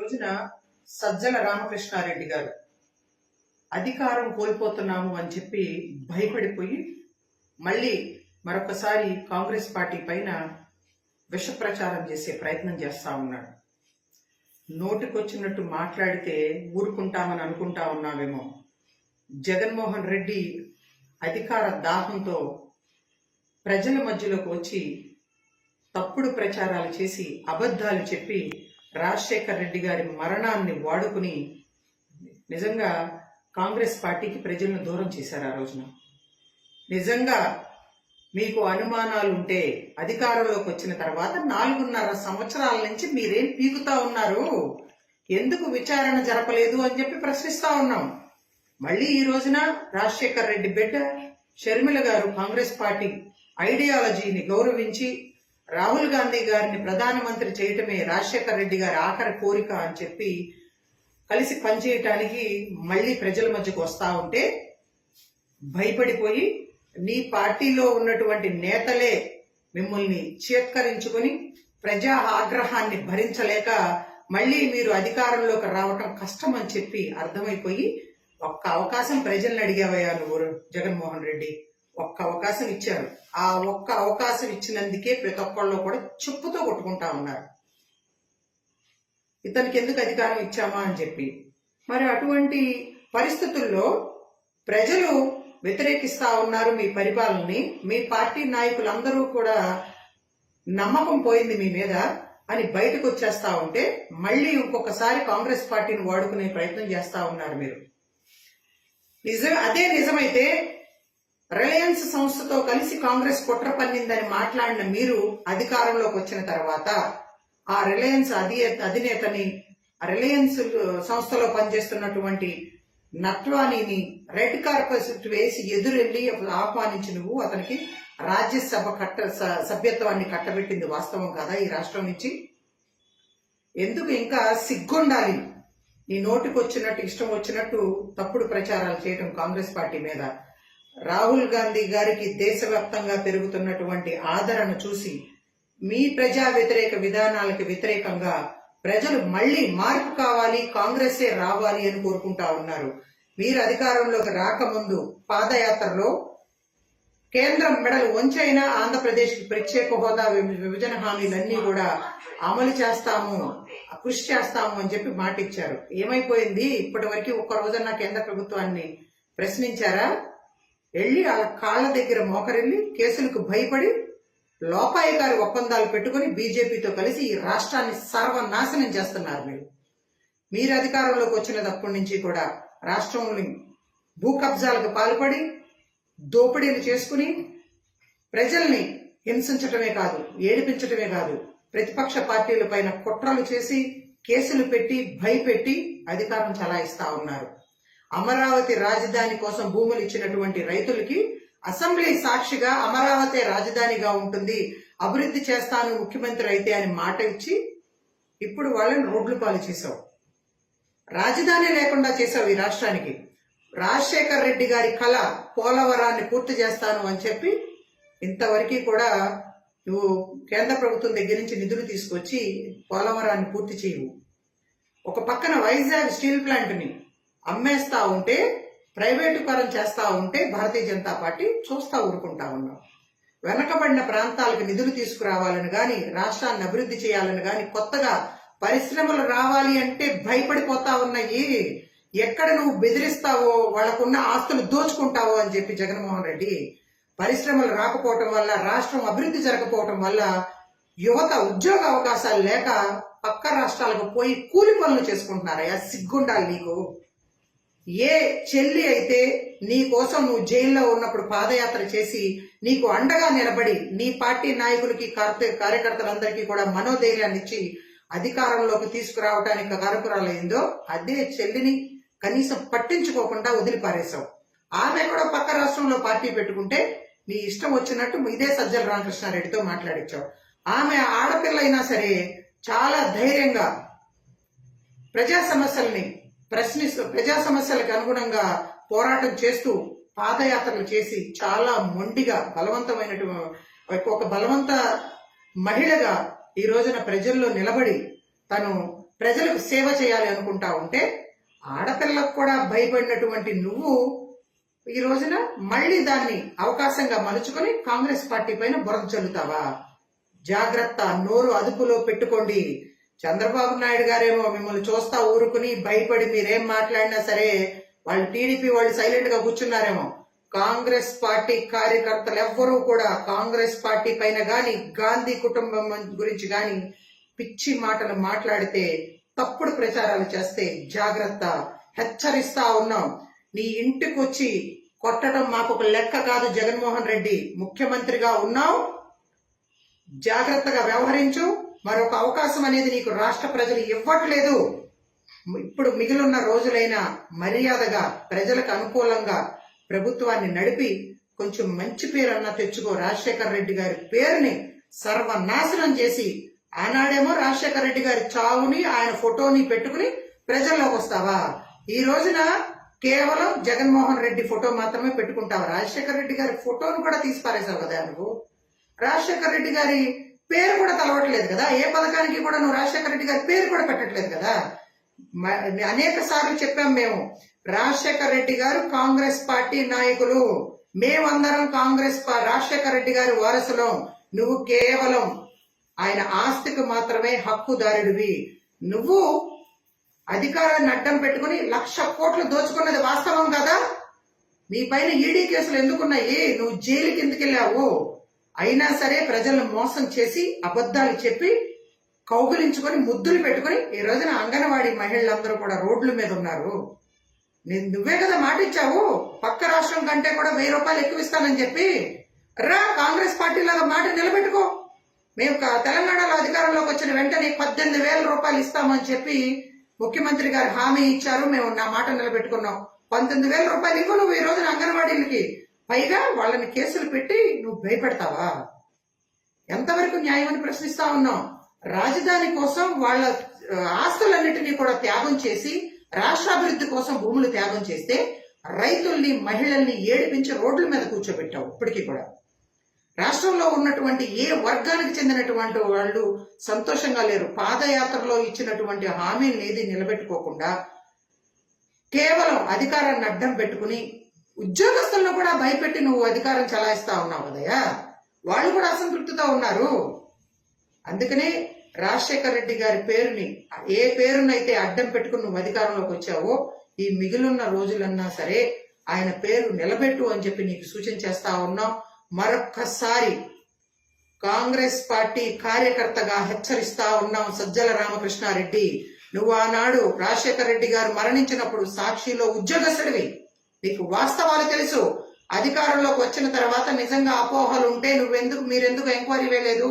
రోజున సజ్జల రామకృష్ణారెడ్డి గారు అధికారం కోల్పోతున్నాము అని చెప్పి భయపడిపోయి మళ్ళీ మరొకసారి కాంగ్రెస్ పార్టీ పైన విష ప్రచారం చేసే ప్రయత్నం చేస్తా ఉన్నాడు. నోటికొచ్చినట్టు మాట్లాడితే ఊరుకుంటామని అనుకుంటా ఉన్నామేమో. జగన్మోహన్ రెడ్డి అధికార దాహంతో ప్రజల మధ్యలోకి వచ్చి తప్పుడు ప్రచారాలు చేసి అబద్ధాలు చెప్పి రాజశేఖర్ రెడ్డి గారి మరణాన్ని వాడుకుని నిజంగా కాంగ్రెస్ పార్టీకి ప్రజలను దూరం చేశారు. ఆ రోజున నిజంగా మీకు అనుమానాలు ఉంటే అధికారంలోకి వచ్చిన తర్వాత 4.5 సంవత్సరాల నుంచి మీరేం పీకుతా ఉన్నారు, ఎందుకు విచారణ జరపలేదు అని చెప్పి ప్రశ్నిస్తా ఉన్నాం. మళ్ళీ ఈ రోజున రాజశేఖర్ రెడ్డి బిడ్డ షర్మిల గారు కాంగ్రెస్ పార్టీ ఐడియాలజీని గౌరవించి రాహుల్ గాంధీ గారిని ప్రధానమంత్రి చేయటమే రాజశేఖర్ రెడ్డి గారి ఆఖరి కోరిక అని చెప్పి కలిసి పనిచేయటానికి మళ్ళీ ప్రజల మధ్యకు వస్తా ఉంటే భయపడిపోయి నీ పార్టీలో ఉన్నటువంటి నేతలే మిమ్మల్ని చేత్కరించుకొని ప్రజా ఆగ్రహాన్ని భరించలేక మళ్ళీ మీరు అధికారంలోకి రావటం కష్టం అని చెప్పి అర్థమైపోయి ఒక్క అవకాశం ప్రజల్ని అడిగావయ్యా నువ్వు జగన్మోహన్ రెడ్డి, ఒక్క అవకాశం ఇచ్చారు. ఆ ఒక్క అవకాశం ఇచ్చినందుకే ప్రతి ఒక్కళ్ళు కూడా చెప్పుతో కొట్టుకుంటా ఉన్నారు, ఇతనికి ఎందుకు అధికారం ఇచ్చామా అని చెప్పి. మరి అటువంటి పరిస్థితుల్లో ప్రజలు వ్యతిరేకిస్తా ఉన్నారు మీ పరిపాలనని. మీ పార్టీ నాయకులందరూ కూడా నమ్మకం పోయింది మీ మీద అని బయటకు వచ్చేస్తా ఉంటే మళ్ళీ ఇంకొకసారి కాంగ్రెస్ పార్టీని వాడుకునే ప్రయత్నం చేస్తా ఉన్నారు మీరు. అదే నిజమైతే రిలయన్స్ సంస్థతో కలిసి కాంగ్రెస్ కుట్ర పన్నిందని మాట్లాడిన మీరు అధికారంలోకి వచ్చిన తర్వాత ఆ రిలయన్స్ అధినేతని, రిలయన్స్ సంస్థలో పనిచేస్తున్నటువంటి నట్వానీని రెడ్ కార్పెట్ వేసి ఎదురెళ్లి ఆహ్వానించి నువ్వు అతనికి రాజ్యసభ సభ్యత్వాన్ని కట్టబెట్టింది వాస్తవం కాదా ఈ రాష్ట్రం నుంచి? ఎందుకు ఇంకా సిగ్గుండాలి నీ నోటికి వచ్చినట్టు ఇష్టం వచ్చినట్టు తప్పుడు ప్రచారాలు చేయడం కాంగ్రెస్ పార్టీ మీద. రాహుల్ గాంధీ గారికి దేశవ్యాప్తంగా పెరుగుతున్నటువంటి ఆదరణ చూసి మీ ప్రజా వ్యతిరేక విధానాలకు వ్యతిరేకంగా ప్రజలు మళ్లీ మార్పు కావాలి, కాంగ్రెసే రావాలి అని కోరుకుంటా ఉన్నారు. మీరు అధికారంలోకి రాకముందు పాదయాత్రలో కేంద్రం మెడలు వంచైనా ఆంధ్రప్రదేశ్కి ప్రత్యేక హోదా విభజన హామీలన్నీ కూడా అమలు చేస్తాము, కృషి చేస్తాము అని చెప్పి మాట ఇచ్చారు. ఏమైపోయింది? ఇప్పటి వరకు ఒక్క రోజన్నా కేంద్ర ప్రభుత్వాన్ని ప్రశ్నించారా? వెళ్లి వాళ్ళ కాళ్ల దగ్గర మోకరెళ్లి కేసులకు భయపడి లోపాయకారి ఒప్పందాలు పెట్టుకుని బీజేపీతో కలిసి ఈ రాష్ట్రాన్ని సర్వనాశనం చేస్తున్నారు. మీరు అధికారంలోకి వచ్చినప్పటి నుంచి కూడా రాష్ట్రంలోని భూ కబ్జాలకు పాల్పడి దోపిడీలు చేసుకుని ప్రజల్ని హింసించటమే కాదు, ఏడిపించటమే కాదు, ప్రతిపక్ష పార్టీల పైన కుట్రలు చేసి కేసులు పెట్టి భయపెట్టి అధికారం చలాయిస్తా ఉన్నారు. అమరావతి రాజధాని కోసం భూములు ఇచ్చినటువంటి రైతులకి అసెంబ్లీ సాక్షిగా అమరావతి రాజధానిగా ఉంటుంది, అభివృద్ధి చేస్తాను ముఖ్యమంత్రి అయితే అని మాట ఇచ్చి ఇప్పుడు వాళ్ళని రోడ్లు పాలు చేశావు, రాజధాని లేకుండా చేశావు ఈ రాష్ట్రానికి. రాజశేఖర్ రెడ్డి గారి కళ పోలవరాన్ని పూర్తి చేస్తాను అని చెప్పి ఇంతవరకు కూడా నువ్వు కేంద్ర ప్రభుత్వం దగ్గర నుంచి నిధులు తీసుకొచ్చి పోలవరాన్ని పూర్తి చేయవు. ఒక పక్కన వైజాగ్ స్టీల్ ప్లాంట్ని అమ్మేస్తా ఉంటే, ప్రైవేటు పరం చేస్తా ఉంటే భారతీయ జనతా పార్టీ చూస్తా ఊరుకుంటా ఉన్నాం. వెనకబడిన ప్రాంతాలకు నిధులు తీసుకురావాలని గాని, రాష్ట్రాన్ని అభివృద్ధి చేయాలని గాని, కొత్తగా పరిశ్రమలు రావాలి అంటే భయపడిపోతా ఉన్నాయి. ఎక్కడ నువ్వు బెదిరిస్తావో వాళ్లకున్న ఆస్తులు దోచుకుంటావో అని చెప్పి జగన్మోహన్ రెడ్డి పరిశ్రమలు రాకపోవటం వల్ల, రాష్ట్రం అభివృద్ధి జరగకపోవటం వల్ల యువత ఉద్యోగ అవకాశాలు లేక పక్క రాష్ట్రాలకు పోయి కూలి పనులు చేసుకుంటున్నారయ్యా. సిగ్గుండాలి నీకు. ఏ చెల్లి అయితే నీ కోసం నువ్వు జైల్లో ఉన్నప్పుడు పాదయాత్ర చేసి నీకు అండగా నిలబడి నీ పార్టీ నాయకులకి కార్యకర్తలందరికీ కూడా మనోధైర్యాన్ని ఇచ్చి అధికారంలోకి తీసుకురావడానికి కారకురాలైందో అదే చెల్లిని కనీసం పట్టించుకోకుండా వదిలిపారేశావు. ఆమె కూడా పక్క రాష్ట్రంలో పార్టీ పెట్టుకుంటే నీ ఇష్టం వచ్చినట్టు ఇదే సజ్జల రామకృష్ణారెడ్డితో మాట్లాడించావు. ఆమె ఆడపిల్ల అయినా సరే చాలా ధైర్యంగా ప్రజా సమస్యలకు అనుగుణంగా పోరాటం చేస్తూ పాదయాత్రలు చేసి చాలా మొండిగా బలవంత మహిళగా ఈ రోజున ప్రజల్లో నిలబడి తను ప్రజలకు సేవ చేయాలి అనుకుంటా ఉంటే ఆడపిల్లకు కూడా భయపడినటువంటి నువ్వు ఈ రోజున మళ్ళీ దాన్ని అవకాశంగా మలుచుకొని కాంగ్రెస్ పార్టీ పైన బురద చల్లుతావా? జాగ్రత్త, నోరు అదుపులో పెట్టుకోండి. చంద్రబాబు నాయుడు గారేమో మిమ్మల్ని చూస్తా ఊరుకుని భయపడి మీరేం మాట్లాడినా సరే వాళ్ళు టీడీపీ వాళ్ళు సైలెంట్ గా కూర్చున్నారేమో. కాంగ్రెస్ పార్టీ కార్యకర్తలు ఎవ్వరూ కూడా కాంగ్రెస్ పార్టీ పైన గాని గాంధీ కుటుంబం గురించి గాని పిచ్చి మాటలు మాట్లాడితే, తప్పుడు ప్రచారాలు చేస్తే జాగ్రత్త, హెచ్చరిస్తా ఉన్నాం. నీ ఇంటికి వచ్చి కొట్టడం మాకు ఒక లెక్క కాదు. జగన్మోహన్ రెడ్డి ముఖ్యమంత్రిగా ఉన్నావు, జాగ్రత్తగా వ్యవహరించు. మరొక అవకాశం అనేది నీకు రాష్ట్ర ప్రజలు ఇవ్వట్లేదు. ఇప్పుడు మిగిలిన రోజులైనా మర్యాదగా ప్రజలకు అనుకూలంగా ప్రభుత్వాన్ని నడిపి కొంచెం మంచి పేరన్నా తెచ్చుకో. రాజశేఖర రెడ్డి గారి పేరుని సర్వనాశనం చేసి ఆనాడేమో రాజశేఖర రెడ్డి గారి చావుని ఆయన ఫోటోని పెట్టుకుని ప్రజల్లోకి వస్తావా? ఈ రోజున కేవలం జగన్మోహన్ రెడ్డి ఫోటో మాత్రమే పెట్టుకుంటావా? రాజశేఖర రెడ్డి గారి ఫోటోను కూడా తీసి పారేసావు కదా నువ్వు. రాజశేఖర రెడ్డి గారి పేరు కూడా తలవట్లేదు కదా. ఏ పథకానికి కూడా నువ్వు రాజశేఖర రెడ్డి గారి పేరు కూడా పెట్టట్లేదు కదా. అనేక సార్లు చెప్పాం మేము, రాజశేఖర రెడ్డి గారు కాంగ్రెస్ పార్టీ నాయకులు, మేమందరం రాజశేఖర రెడ్డి గారి వారసులం. నువ్వు కేవలం ఆయన ఆస్తికి మాత్రమే హక్కుదారుడివి. నువ్వు అధికారాన్ని అడ్డం పెట్టుకుని 1,00,000 కోట్లు దోచుకున్నది వాస్తవం కదా. నీ పైన ఈడీ కేసులు ఎందుకున్నాయి? నువ్వు జైలు కిందకెళ్ళావు. అయినా సరే ప్రజలను మోసం చేసి అబద్ధాలు చెప్పి కౌగులించుకొని ముద్దులు పెట్టుకుని ఈ రోజున అంగన్వాడీ మహిళలందరూ కూడా రోడ్ల మీద ఉన్నారు. నువ్వే కదా మాట ఇచ్చావు, పక్క రాష్ట్రం కంటే కూడా 1000 రూపాయలు ఎక్కువ ఇస్తానని చెప్పి. రా, కాంగ్రెస్ పార్టీలాగా మాట నిలబెట్టుకో. మేము తెలంగాణలో అధికారంలోకి వచ్చిన వెంటనే 18,000 రూపాయలు ఇస్తామని చెప్పి ముఖ్యమంత్రి గారు హామీ ఇచ్చారు. మేము నా మాట నిలబెట్టుకున్నాం. 19,000 రూపాయలు ఇవ్వు నువ్వు ఈ రోజున అంగన్వాడీలకి. పైగా వాళ్ళని కేసులు పెట్టి నువ్వు భయపెడతావా? ఎంతవరకు న్యాయం అని ప్రశ్నిస్తా ఉన్నాం. రాజధాని కోసం వాళ్ళ ఆస్తులన్నిటినీ కూడా త్యాగం చేసి రాష్ట్రాభివృద్ధి కోసం భూములు త్యాగం చేస్తే రైతుల్ని మహిళల్ని ఏడిపించి రోడ్ల మీద కూర్చోబెట్టావు. ఇప్పటికీ కూడా రాష్ట్రంలో ఉన్నటువంటి ఏ వర్గానికి చెందినటువంటి వాళ్ళు సంతోషంగా లేరు. పాదయాత్రలో ఇచ్చినటువంటి హామీలు ఏది నిలబెట్టుకోకుండా కేవలం అధికారాన్ని అడ్డం పెట్టుకుని ఉద్యోగస్తులను కూడా భయపెట్టి నువ్వు అధికారం చలాయిస్తా ఉన్నావు కదయ్యా. వాళ్ళు కూడా అసంతృప్తితో ఉన్నారు. అందుకనే రాజశేఖర రెడ్డి గారి పేరుని, ఏ పేరునైతే అడ్డం పెట్టుకుని నువ్వు అధికారంలోకి వచ్చావో ఈ మిగిలిన రోజులన్నా సరే ఆయన పేరు నిలబెట్టు అని చెప్పి నీకు సూచన చేస్తా ఉన్నాం. మరొక్కసారి కాంగ్రెస్ పార్టీ కార్యకర్తగా హెచ్చరిస్తా ఉన్నాం. సజ్జల రామకృష్ణారెడ్డి, నువ్వు ఆనాడు రాజశేఖర రెడ్డి గారు మరణించినప్పుడు సాక్షిలో ఉద్యోగస్తుడివి, నీకు వాస్తవాలు తెలుసు. అధికారంలోకి వచ్చిన తర్వాత నిజంగా అపోహలు ఉంటే మీరెందుకు ఎంక్వైరీ వేయలేదు?